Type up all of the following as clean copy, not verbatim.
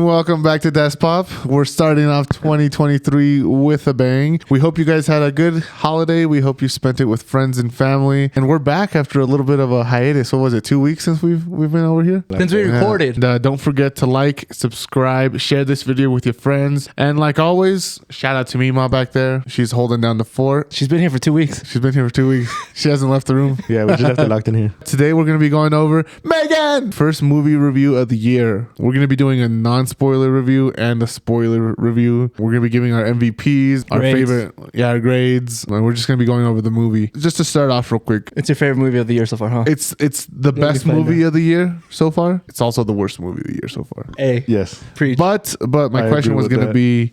Welcome back to Desk Pop. We're starting off 2023 with a bang. We hope you guys had a good holiday. We hope you spent it with friends and family. And we're back after a little bit of a hiatus. What was it, 2 weeks since we've been over here? Since we recorded. And, don't forget to like, subscribe, share this video with your friends. And like always, shout out to Mima back there. She's holding down the fort. She's been here for 2 weeks. She's been here for 2 weeks. She hasn't left the room. Yeah, we just left it locked in here. Today we're going to be going over M3GAN! First movie review of the year. We're going to be doing a non-spoiler review and a spoiler review. We're going to be giving our MVPs, our favorite, our grades. And we're just going to be going over the movie. Just to start off real quick. It's your favorite movie of the year so far, huh? It's the best movie of the year so far. It's also the worst movie of the year so far. A. Yes. Preach. But my question was going to be,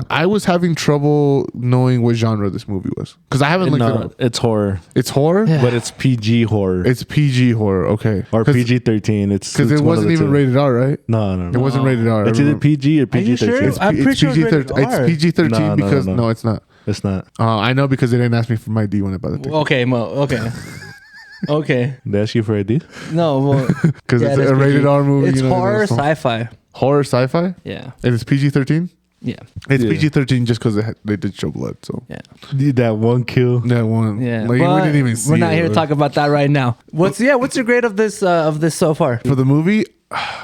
I was having trouble knowing what genre this movie was. Because I haven't looked it up. It's horror. It's horror? Yeah. But it's PG horror. It's PG horror, okay. Or PG-13. Because it wasn't even rated R, right? No. It wasn't rated R. It's either PG or PG-13. Sure? I'm pretty sure it's PG-13 because... No, it's not. It's not. I know because they didn't ask me for my ID when I bought the ticket. Okay, okay. Okay. They ask you for ID? No, well... Because it's a rated R movie. It's horror sci-fi. Horror sci-fi? Yeah. And it's PG-13? Yeah. It's PG-13 just because they did show blood, so... Yeah. That one kill. That one. Yeah. Like, we didn't even see We're not here to talk about that right now. What's your grade of this so far? For the movie...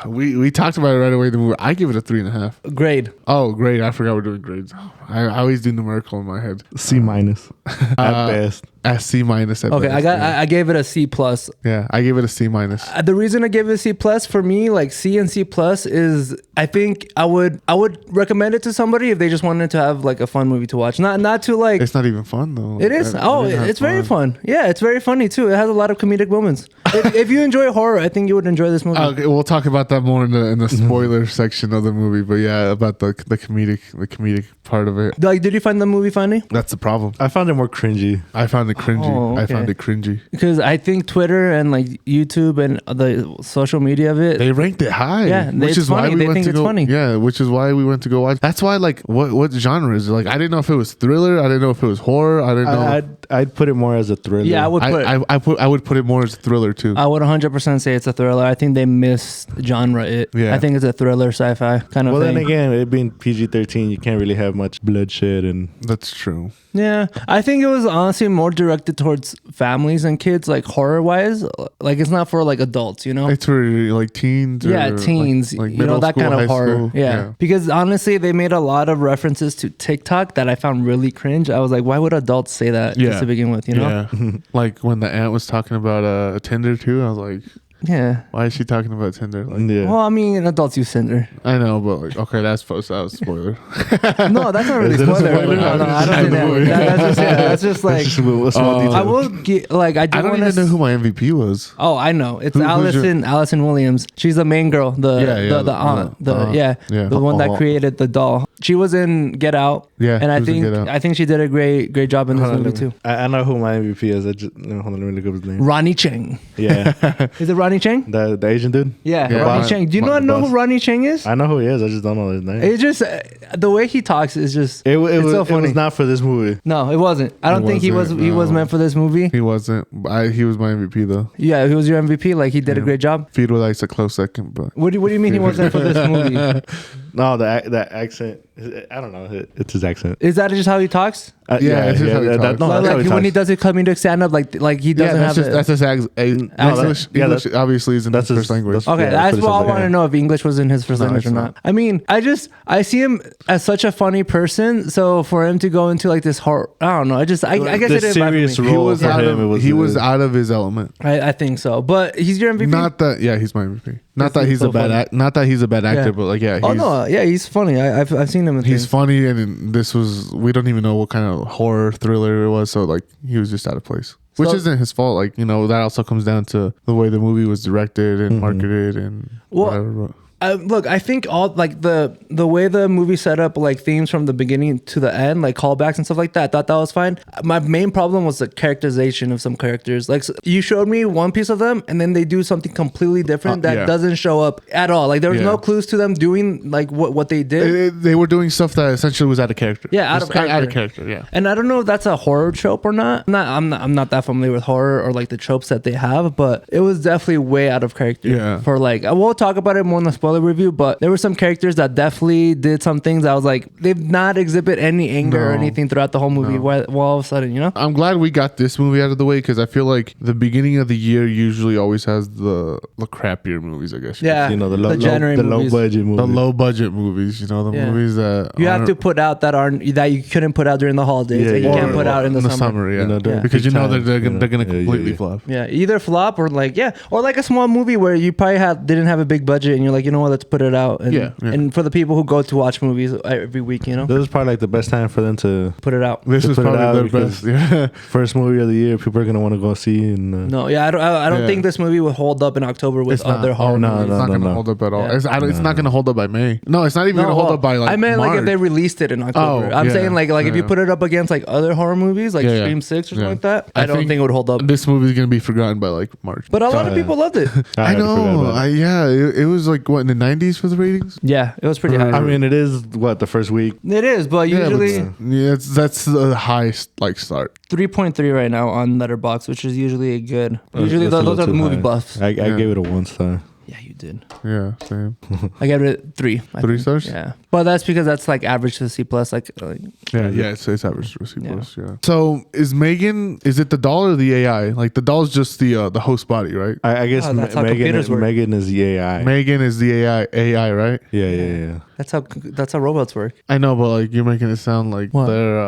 We talked about it right away. The movie, I give it a 3.5. Grade. Oh, grade! I forgot we're doing grades. I always do numerical in my head. C- at best. A C- at Okay, best. I gave it a C plus. Yeah, I gave it a C-. The reason I gave it a C plus for me, like C and C plus, is I think I would recommend it to somebody if they just wanted to have like a fun movie to watch. Not to like. It's not even fun though. It is. It's very fun. Yeah, it's very funny too. It has a lot of comedic moments. if you enjoy horror, I think you would enjoy this movie. Okay, we'll talk about that more in the spoiler section of the movie. But yeah, about the comedic part of it. Like, did you find the movie funny? That's the problem. I found it more cringy. I found it cringy. Oh, okay. I found it cringy. Because I think Twitter and like YouTube and the social media of it, they ranked it high. Yeah, which is funny. why we went to go. Funny. Yeah, which is why we went to go watch. That's why, like, what genre is it? Like, I didn't know if it was thriller. I didn't know if it was horror. I didn't know. I'd put it more as a thriller. Yeah, I would put it more as a thriller too. I would 100% say it's a thriller. I think they missed genre. Yeah. I think it's a thriller sci-fi kind of thing. Well, then again, it being PG-13, you can't really have much bloodshed and. That's true. Yeah, I think it was honestly more directed towards families and kids, like horror-wise. Like, it's not for like adults, you know? It's for like teens. Yeah, teens. Like you know, that school, kind of high horror. school. Yeah. Because honestly, they made a lot of references to TikTok that I found really cringe. I was like, why would adults say that just to begin with, you know? Yeah. Like when the aunt was talking about Tinder too, I was like... Yeah. Why is she talking about Tinder? Like, yeah. Well, I mean, adults use Tinder. I know, but like, okay, that was a spoiler. No, that's not really spoiler. No, I don't think that's just like I will get like I don't even know who my MVP was. Oh, I know. It's Allison Williams. She's the main girl, the aunt, the one that created the doll. She was in Get Out. Yeah, and I think she did a great job in this movie too. I know who my MVP is. Hold on, let me look up his name. Ronnie Cheng. Yeah. Is it Ronnie Cheng? The Asian dude? Yeah. Ronnie Cheng. Do you not know who Ronnie Cheng is? I know who he is. I just don't know his name. It's just the way he talks is just it's so funny. It was not for this movie. No, it wasn't. I don't think he was meant for this movie. He wasn't. He was my MVP though. Yeah, he was your MVP. Like, he did a great job. Feed was like a close second, but what do you mean he wasn't for this movie? No, that accent. I don't know. It's his accent. Is that just how he talks? It's just how he talks. Like when he does it comedic stand up, like he doesn't have it. That's just English obviously isn't his first language. Okay, that's what I want to know, if English was in his first language or not. I mean, I see him as such a funny person, so for him to go into like this horror, I don't know. I guess it didn't serious role he was out of his element. I think so, but he's your MVP. Not that, he's my MVP. Not that he's a bad actor, but like he's funny. I've seen him. He's funny, and we don't even know what kind of horror thriller it was, so like he was just out of place. Which isn't his fault. Like, you know, that also comes down to the way the movie was directed and marketed and whatever. Look, I think all like the way the movie set up like themes from the beginning to the end, like callbacks and stuff like that, I thought that was fine. My main problem was the characterization of some characters. Like, you showed me one piece of them and then they do something completely different that doesn't show up at all. Like, there was no clues to them doing like what they did. They were doing stuff that essentially was out of character. Yeah, out of character. Yeah. And I don't know if that's a horror trope or not. I'm not that familiar with horror or like the tropes that they have, but it was definitely way out of character. Yeah. For like, we'll talk about it more in the spoiler spoiler review, but there were some characters that definitely did some things. I was like, they've not exhibit any anger or No. anything throughout the whole movie. Well, all of a sudden, you know. I'm glad we got this movie out of the way because I feel like the beginning of the year usually always has the crappier movies, I guess. Yeah, You know, the January low movies. budget movies. The low budget movies, you know, the Yeah. movies that You have aren't- to put out that you couldn't put out during the holidays. Yeah, that you yeah. can't put out in the summer. yeah. You know, during Because you peak know times, they're you know. gonna Yeah, completely yeah. flop. Yeah, either flop or or like a small movie where you probably didn't have a big budget and you're like, you know what, let's put it out. And, Yeah. and for the people who go to watch movies every week, you know, This is probably like the best time for them to put it out. This To is put it out probably the because- best. Yeah. first movie of the year. People are gonna want to go see. And No, yeah, I don't Yeah. think this movie would hold up in October with It's not. other horror Oh, no, movies. It's not no, gonna no. hold up at all. Yeah. It's not gonna hold up by May. No, it's not even No, gonna hold well, up by like I meant like if they March. released it in October. Oh, I'm yeah. saying like if you Yeah. put it up against like other horror movies like Yeah, yeah. Scream 6 or something Yeah. like that, I I don't think- think it would hold up. This movie's gonna be forgotten by like March. But a lot of people loved it. I already forgot know. about it. It was like what in the 90s for the ratings. Yeah, it was pretty high. I mean, it is what the first week. It is, but Yeah, but usually that's the highest like start. 3.3 right now on Letterboxd, which is usually a good. Usually That's a those little are the too movie high. buffs. I Yeah. gave it a 1 star. Yeah, you did. Yeah, same. I gave it 3. I 3 think. stars? Yeah, but that's because that's like average to C plus. Yeah, it's average to C Yeah. plus. Yeah. So is Megan? Is it the doll or the AI? Like the doll's just the host body, right? I guess Oh, that's how Megan. computers work. Megan is the AI. Megan is the AI, right? Yeah. that's how robots work. I know, but like you're making it sound like What? they're.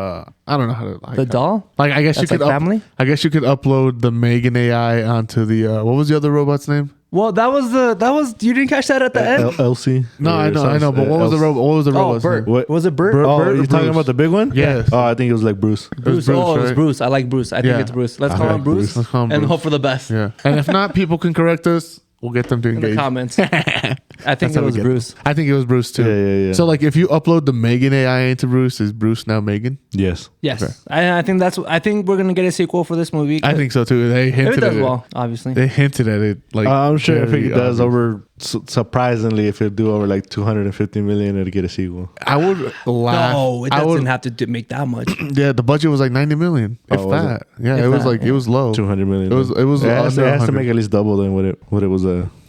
I don't know how to. Like, The doll? Like I guess That's you could. like family? I guess you could upload the Megan AI onto the. What was the other robot's name? Well, that was you didn't catch that at the end. Elsie. No, Or I know. some- But what was the robot? What was the Oh, robot's Bert. name? What? Was it Bert? Bert- Oh, Bert or you're talking Bruce? about the big one? Yes. Oh, I think it was like Bruce. It was Bruce. Oh, it was right? Bruce. I like Bruce. I think Yeah. it's Bruce. Let's I call like him Bruce, Let's call him and Bruce. hope for the best Yeah. And if not, people can correct us. We'll get them to in the engage. comments. I think That's it how we was get Bruce. I think it was Bruce too. Yeah. So like, if you upload the Megan AI into Bruce, is Bruce now Megan? Yes. Yes, Okay. I think I think we're gonna get a sequel for this movie. I think so too. They if hinted it at does it. well, obviously. They hinted at it. Like I'm sure if very it does obvious. over, surprisingly, if it do over like 250 million, it'll get a sequel. I would laugh. No, it I doesn't would, have to make that much. Yeah, the budget was like 90 million. If Oh, was that. it? Yeah, If it was that, like yeah. it was low. 200 million. It was It has, under it has to 100. make at least double than what it was.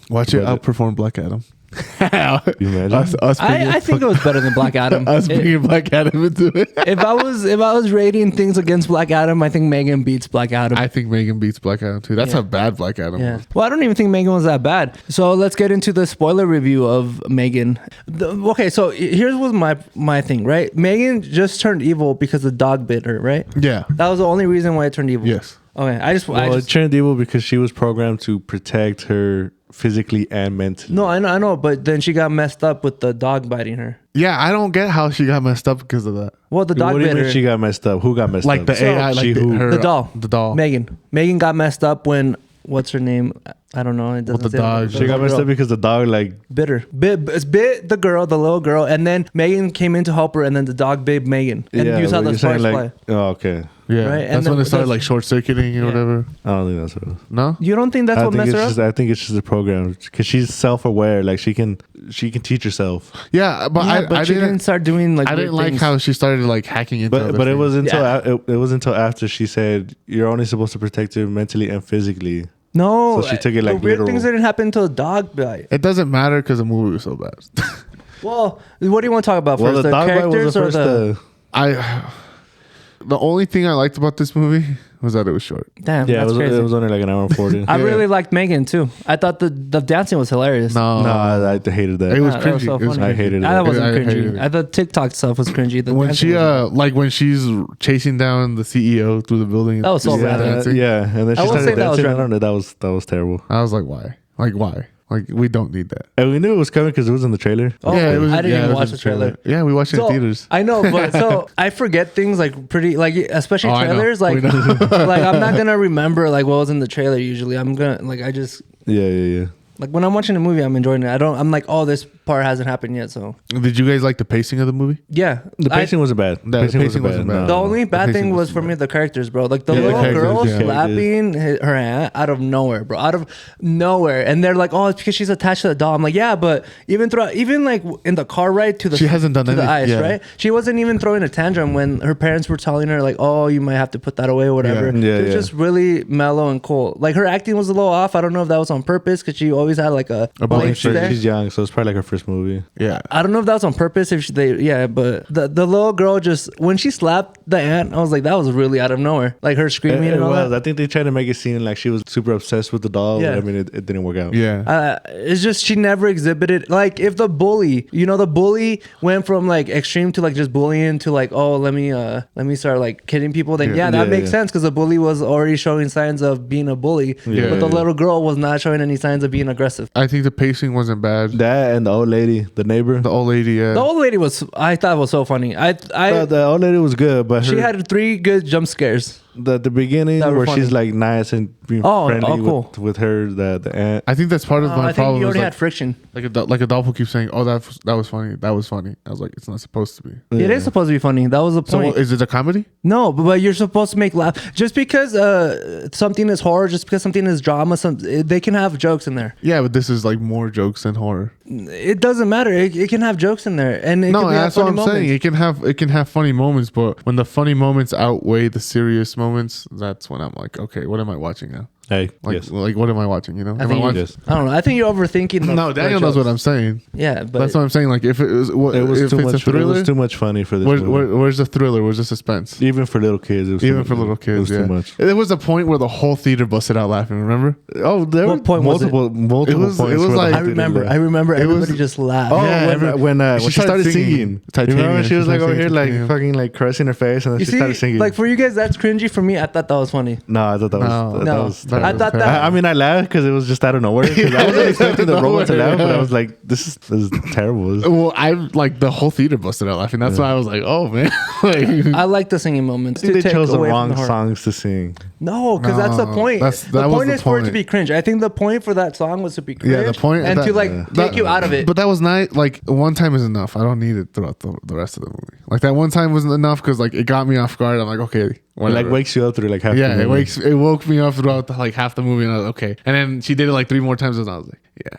Watch it budget. outperform Black Adam. You imagine? us bringing, I think it was better than Black Adam. us bringing Black Adam into it. If I was rating things against Black Adam, I think Megan beats Black Adam. I think Megan beats Black Adam too. That's Yeah. how bad Black Adam Yeah. was. Well, I don't even think Megan was that bad. So let's get into the spoiler review of Megan. Okay, so here's was my thing, right? Megan just turned evil because the dog bit her, right? Yeah. That was the only reason why it turned evil. Yes. Okay, Well, it turned evil because she was programmed to protect her physically and mentally. no, I know, but then she got messed up with the dog biting her. Yeah, I don't get how she got messed up because of that. Well, the dog What do you bit mean her. she got messed up? Who got messed Like up? the So, AI, like she the, who? her, The doll. The doll. Megan. Megan got messed up when what's her name? I don't know. It doesn't the say dog. She got messed up because the dog like bit her. Bit the girl, the little girl, and then Megan came in to help her, and then the dog bit Megan, and you saw but the you're saying, sparks like, fly. oh, okay. Yeah. Right, and That's when then it started that's- like short circuiting or Yeah. whatever. I don't think that's what it was. No? You don't think that's what messed her up? I think it's just a program because she's self-aware. Like she can teach herself. Yeah, but Yeah, I she didn't didn't start doing like. I weird didn't like things. how she started like hacking into other But it things. was until Yeah. it was until after she said you're only supposed to protect her mentally and physically. No, So she took it, like, the weird literal. things didn't happen until the dog bite. It doesn't matter because the movie was so bad. Well, what do you want to talk about Well, first? the The dog bite was characters the or first. the? The only thing I liked about this movie was that it was short. Damn, Yeah, that's crazy. it was only like an hour and 40. I Yeah. really liked Megan too. I thought the dancing was hilarious. No, No, I hated that. It was Ah, that was cringy. so It was funny. I hated it. That wasn't I hated cringy. it. I thought TikTok stuff was cringy. The when dancing she was- like when she's chasing down the CEO through the building. That was so she's bad. dancing. Yeah, and then I she will say started that was dancing. I random. don't know. That was terrible. I was like, why? Like why? Like we don't need that. And we knew it was coming because it was in the trailer. Oh, yeah, it was. I didn't yeah, even it was watch in the trailer. Yeah, we watched it in So, theaters. I know, but so I forget things like pretty, like especially Oh, I know. trailers. Like, We know. like I'm not gonna remember like what was in the trailer. Usually, I'm gonna like I just Yeah. like when I'm watching a movie, I'm enjoying it. I'm like, oh, this part hasn't happened yet. So Did you guys like the pacing of the movie? yeah, The pacing wasn't bad. The pacing wasn't bad. The only bad pacing thing was wasn't for me the characters, bro. Like the Yeah, the little characters, girl yeah. slapping her hand out of nowhere, bro. Out of nowhere, and they're like, "Oh, it's because she's attached to the doll." I'm like, "Yeah, but even like in the car ride to the She hasn't done to the anything, ice, yeah. right? She wasn't even throwing a tantrum when her parents were telling her like, "Oh, you might have to put that away or whatever." Yeah. Yeah, She was yeah. just really mellow and cool. Like her acting was a little off. I don't know if that was on purpose because she always had like a A blank blank there. She's young, so it's probably like her first movie. Yeah. I don't know if that was on purpose. But the little girl just when she slapped the ant, I was like, that was really out of nowhere. Like her screaming and all that. I think they tried to make it seem like she was super obsessed with the doll. Yeah. But I mean, it didn't work out. Yeah. It's just she never exhibited like if the bully, the bully went from like extreme to like just bullying to like, oh, let me start like kidding people. Then that makes sense because the bully was already showing signs of being a bully, Yeah. but the little girl was not showing any signs of being aggressive. I think the pacing wasn't bad. That and the old lady, the neighbor. The old lady, yeah. The old lady I thought was so funny. The old lady was good, but She had 3 good jump scares. the beginning That were where funny. she's like nice and being friendly cool. with her, the aunt. I think that's part of my I think problem. you is already like, had friction. like a doll keeps saying, "Oh, that was funny. That was funny." I was like, "It's not supposed to be." It is supposed to be funny. That was the So point. is it a comedy? No, but you're supposed to make laugh. Just because something is horror, just because something is drama, they can have jokes in there. Yeah, but this is like more jokes than horror. It doesn't matter. It can have jokes in there, and it No, can be that's what funny I'm saying. moments. It can have funny moments, but when the funny moments outweigh the serious moments, that's when I'm like, okay, what am I watching now? Hey, Like, yes. like what am I watching? Am I think watching? Yes. I don't know. I think you're overthinking. No, Daniel knows what I'm saying. Yeah, but That's what I'm saying. Like, if it was, It was if too it's much. a thriller, It was too much funny for this movie. where's the thriller? Where's the suspense? Even for little kids, it was Even too for much. little kids, it was yeah. too much. There was a point where the whole theater busted out laughing. Remember? Oh, there What were point was it? multiple It was points. like- where the I I whole remember. theater I remember It was- everybody just laughed. Oh, Yeah, when she started singing. Titanium. Remember when she was like over here, like Titanium. fucking like caressing her face, and then You she see, started singing. like for you guys, that's cringy. For me, I thought that was funny. No, I thought that was No. that No. was That I terrible. thought that. I mean, I laughed because it was just out of nowhere. 'Cause I wasn't expecting the robot to laugh, but I was like, "This is terrible." Well, I like the whole theater busted out laughing. That's why I was like, "Oh man!" like, I like the singing moments. I think to they take chose the away from wrong horror. songs to sing. No, because that's the No, point. that The was point the is for it to point. be cringe. I think the point for that song was to be cringe. Yeah, the point- and that- to like take you out of it. But that was not like one time is enough. I don't need it throughout the rest of the movie. Like that one time wasn't enough because like it got me off guard. I'm like, okay, It whatever. like wakes you up through like half. Yeah, the it movie. woke me up throughout like half the movie, and I was like, okay. And then she did it like 3 more times, and I was like, yeah,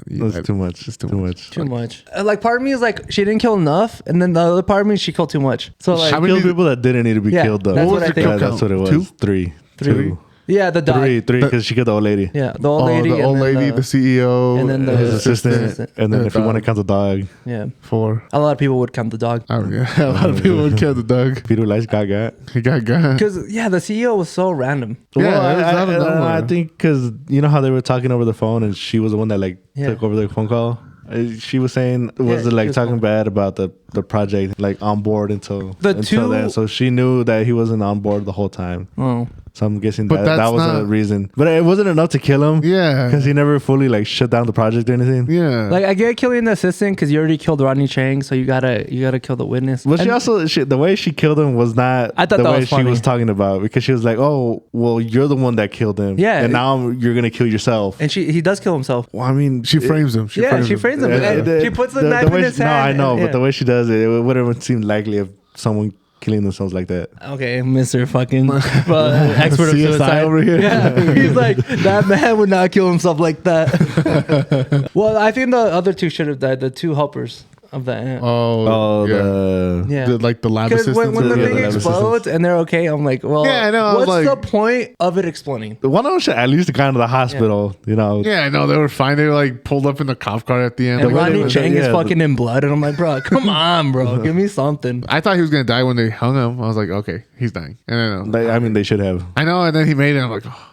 That's too much. It's Too much. Too much. Like part of me is like she didn't kill enough, and then the other part of me she killed too much. So like She How many- killed people that didn't need to be Yeah, killed. Though. that's what I Yeah, think. that's what it was. 2? 3. Three? yeah, the dog. Three, because she killed the old lady. Yeah, the old lady. the old and then lady, the CEO, and then the His assistant. assistant, and then and if the you want to dog. count the dog, Yeah, 4. a lot of people would count the dog Oh yeah, a lot of people would kill the dog. Peter Lights got. He got got. because the CEO was so random. Yeah, Well, it was out of nowhere. I think because you know how they were talking over the phone, and she was the one that like Yeah. took over the phone call. She was saying was she like was talking fine. bad about the project, like on board until The two- then. So she knew that he wasn't on board the whole time. Oh, So I'm guessing But that that's was not- a reason. But it wasn't enough to kill him. Yeah, Because he never fully like shut down the project or anything. yeah. like I get killing the assistant because you already killed Rodney Chang, so you gotta kill the witness. But she And- also the way she killed him was not I thought the that way was she funny. was talking about, because she was like, "Oh, well, you're the one that killed him, Yeah. and now you're gonna kill yourself." and he does kill himself. Well, I mean, she frames him. She She frames him. And she puts the knife way in his she, hand. No, I know, and- but the way she does it, it wouldn't seem likely of someone killing themselves like that. Okay, Mr. fucking expert of CSI suicide over here. Yeah, he's like, that man would not kill himself like that. Well, I think the other two should have died. The 2 helpers of the ant. Oh, yeah. Yeah. The lab Because assistants. when the Yeah, thing the lab explodes and they're okay, I'm like, well, Yeah, I know, I was what's the like- point of it exploding? One of them should at least have gone to the hospital, you know. Yeah, I know they were fine. They were like pulled up in the cop car at the end. And way Rodney they- Chang is yeah, fucking in blood, and I'm like, bro, come on, bro, give me something. I thought he was gonna die when they hung him. I was like, okay, he's dying. And then I mean, they should have. I know, and then he made it. I'm like, oh.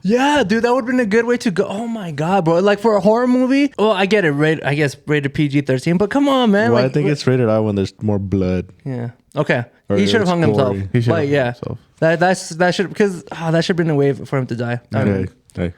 Yeah, dude, that would have been a good way to go. Oh my god, bro! Like for a horror movie, well, I get it, I guess rated PG-13, but come on, man. Well, like, I think it's rated R when there's more blood. yeah. Okay, Or he should have it's hung himself. gory. He should But have yeah, himself. that should because that should have been a way for him to die. Hey,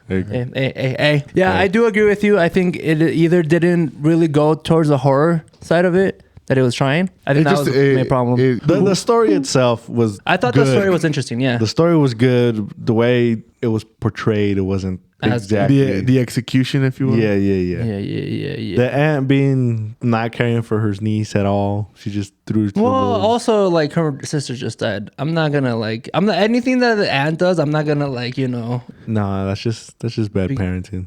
Hey. Yeah, I do agree with you. I think it either didn't really go towards the horror side of it that it was trying. I think that was the main problem. The story itself was. I thought good. the story was interesting. Yeah, The story was good. The way it was portrayed, it wasn't As exactly. the execution, if you will. yeah. yeah. The aunt being not caring for her niece at all. She just threw it to Well, the wolves. also like her sister just died. I'm not anything that the aunt does. I'm not gonna Nah, that's just bad parenting.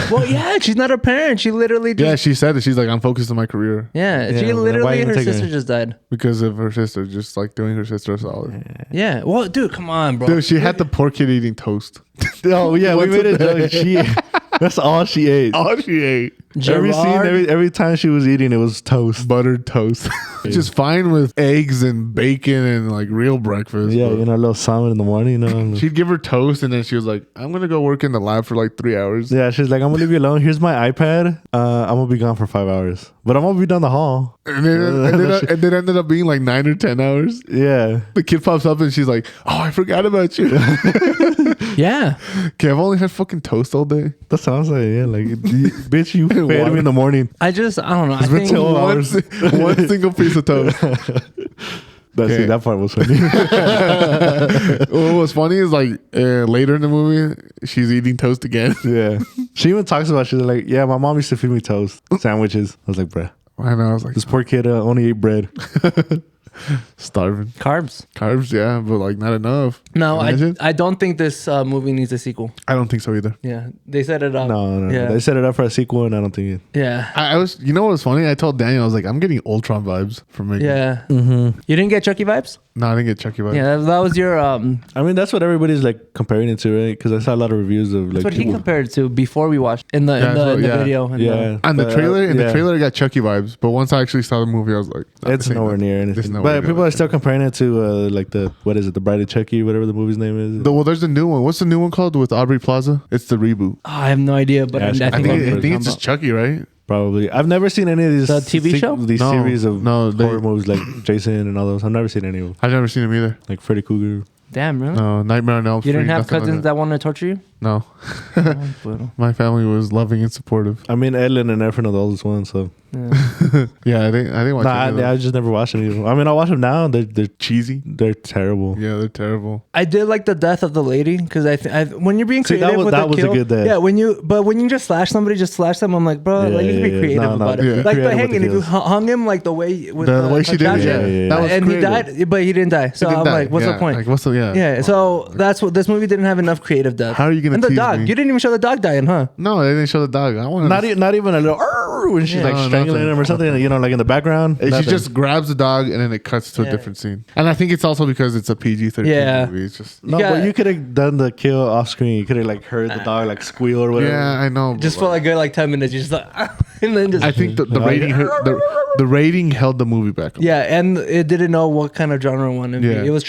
Well, yeah, she's not a parent. She literally just Yeah, she said it. She's like, I'm focused on my career yeah. Yeah, She why literally even her take sister a- just died. because of her sister, just like doing her sister a solid. Yeah. Well, dude, come on, bro. Dude, she had the poor kid eating toast. Oh yeah, we What's made with a joke. That's all she ate. All she ate. Every scene, Gerard. every time she was eating, it was toast. Buttered toast. Which is fine with eggs and bacon and like real breakfast. Yeah, but you know, a little salmon in the morning, you know. she'd give her toast and then she was like, I'm going to go work in the lab for like 3 hours. Yeah, she's like, I'm gonna leave you alone. Here's my iPad. I'm gonna be gone for 5 hours, but I'm gonna be down the hall. And then ended up being like 9 or 10 hours. Yeah, The kid pops up and she's like, oh, I forgot about you. Yeah. Okay, I've only had fucking toast all day. that sounds like bitch, you fed me in the morning. I don't know. I It's been think 12 hours. One single piece of toast. Okay. That part was funny. What was funny is like later in the movie, she's eating toast again. Yeah, she even talks about. She's like, yeah, my mom used to feed me toast sandwiches. I was like, bruh, I know. I was like, this poor kid only ate bread. starving. carbs. Carbs, yeah, but like not enough. No, Imagine? I don't think this movie needs a sequel. I don't think so either. Yeah, they set it up. No, Yeah. they set it up for a sequel, and I don't think it. Yeah. I was, you know what was funny? I told Daniel, I was like, I'm getting Ultron vibes from Megan. Yeah. Mm-hmm. You didn't get Chucky vibes? No, I didn't get Chucky vibes. Yeah, that was your I mean, that's what everybody's like comparing it to, right? Because I saw a lot of reviews of like that's what he people. compared it to before we watched in the Yeah, video. And Yeah, And the trailer, yeah. I got Chucky vibes, but once I actually saw the movie, I was like, not It's the same. nowhere near It's anything. nowhere But near people are like still comparing it to like the what is it, the Bride of Chucky, whatever the movie's name is. well, there's a new one. What's the new one called with Aubrey Plaza? It's the reboot. I have no idea, but Yeah, I I think, I think I'm it's just Chucky, right? Probably. I've never seen any of these The TV show? these No, series of no, they- horror movies like Jason and all those. I've never seen any of them. I've never seen him either. Like Freddy Krueger. Damn, really? No, Nightmare on Elm Street. You didn't have nothing like cousins that wanted to torture you? No, Oh, bueno. my family was loving and supportive. I mean, Ellen and Efren are the oldest ones, so. Yeah. Yeah, I didn't watch any of I those. just never watched any of them. I mean, I'll watch them now. They're Cheesy. they're terrible. Yeah, they're terrible. I did like the death of the lady because when you're being See, that creative was- with that the was a kill, good death. yeah. When you just slash somebody, just slash them. I'm like, bro, Yeah, like you can be yeah, yeah. creative No, about no, it. yeah. Like the Creative with hanging, the if you kills. hung him like the way with The way she did it, contraption, yeah, yeah. That was and creative. he died, but he didn't die. So He didn't I'm die. like, what's Yeah, the point? Like, what's the Yeah, so that's what this movie didn't have enough creative death. How are you gonna And the tease dog, me? you didn't even show the dog dying, huh? No, they didn't show the dog. I want Not even a little "Arr!" when she's Yeah. like No, strangling nothing. him or something. You know, like in the background. She Nothing. just grabs the dog and then it cuts to a Yeah. different scene. And I think it's also because it's a PG-13 Yeah. movie. It's just no, Yeah. but you could have done the kill off screen. You could have like heard the dog like squeal or whatever. yeah, I know. Just but, for like good like 10 minutes, you just like, and then just I think the Oh, rating the rating held the movie back. yeah, and it didn't know what kind of genre it wanted to Yeah. be. It was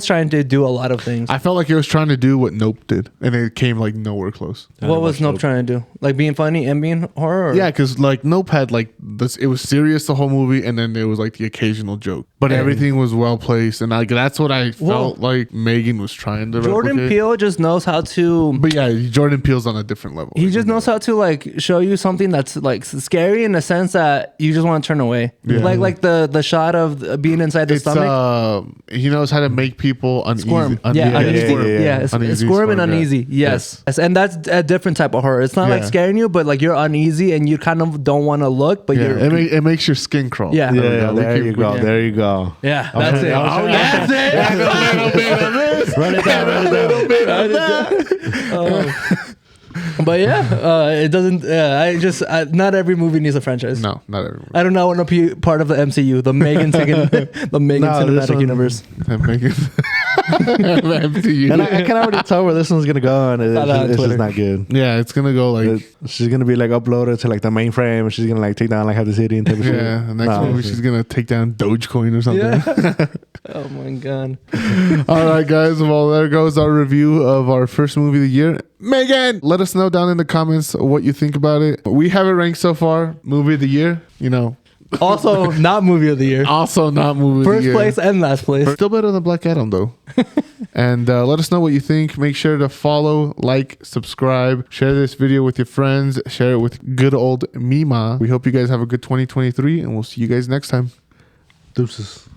trying to do a lot of things. I felt like it was trying to do what Nope did, and it came like nowhere close. What was Nope trying to do? Like being funny and being horror? Or? Yeah, because like Nope had like this. It was serious the whole movie, and then there was like the occasional joke, but everything was well placed, and like that's what I felt like Megan was trying to. Jordan replicate. Peele just knows how to. But yeah, Jordan Peele's on a different level. He just knows how to like show you something that's like scary in the sense that you just want to turn away. Yeah. Like the shot of being inside the It's stomach. he knows how to make people uneasy. Squirm. Yeah, Uneasy. yeah, yeah. Yeah, it's Uneasy, squirm and squirm, yeah. uneasy. Yes. And that's a different type of horror. It's not like Yeah. scaring you, but like you're uneasy and you kind of don't want to look, but Yeah, you're. it makes your skin crawl. Yeah. Yeah, we there keep- you go. we- There you go. Yeah, that's it. Oh, That's it. A little bit of this. Run it down. Run it down. A little bit of that. But yeah, it doesn't. Not every movie needs a franchise. No, not everyone. I do not want to be part of the MCU, the Megan No, this Cinematic one- Universe. Megan. MCU. And I can already tell where this one's gonna go, and Saw that on it's just Twitter. not good. Yeah, it's gonna go like She's gonna be like uploaded to like the mainframe, and she's gonna like take down like half the city and type of shit. yeah. The next Nah, movie she's gonna take down Dogecoin or something. Yeah. Oh my god. All right, guys. Well, there goes our review of our first movie of the year. Megan, let us know down in the comments what you think about it. We have it ranked so far. Movie of the year. You know, Also, not movie of the year. also not movie of the First year. place and last place. Still better than Black Adam, though. And let us know what you think. Make sure to follow, like, subscribe, share this video with your friends, share it with good old Mima. We hope you guys have a good 2023, and we'll see you guys next time. Deuces.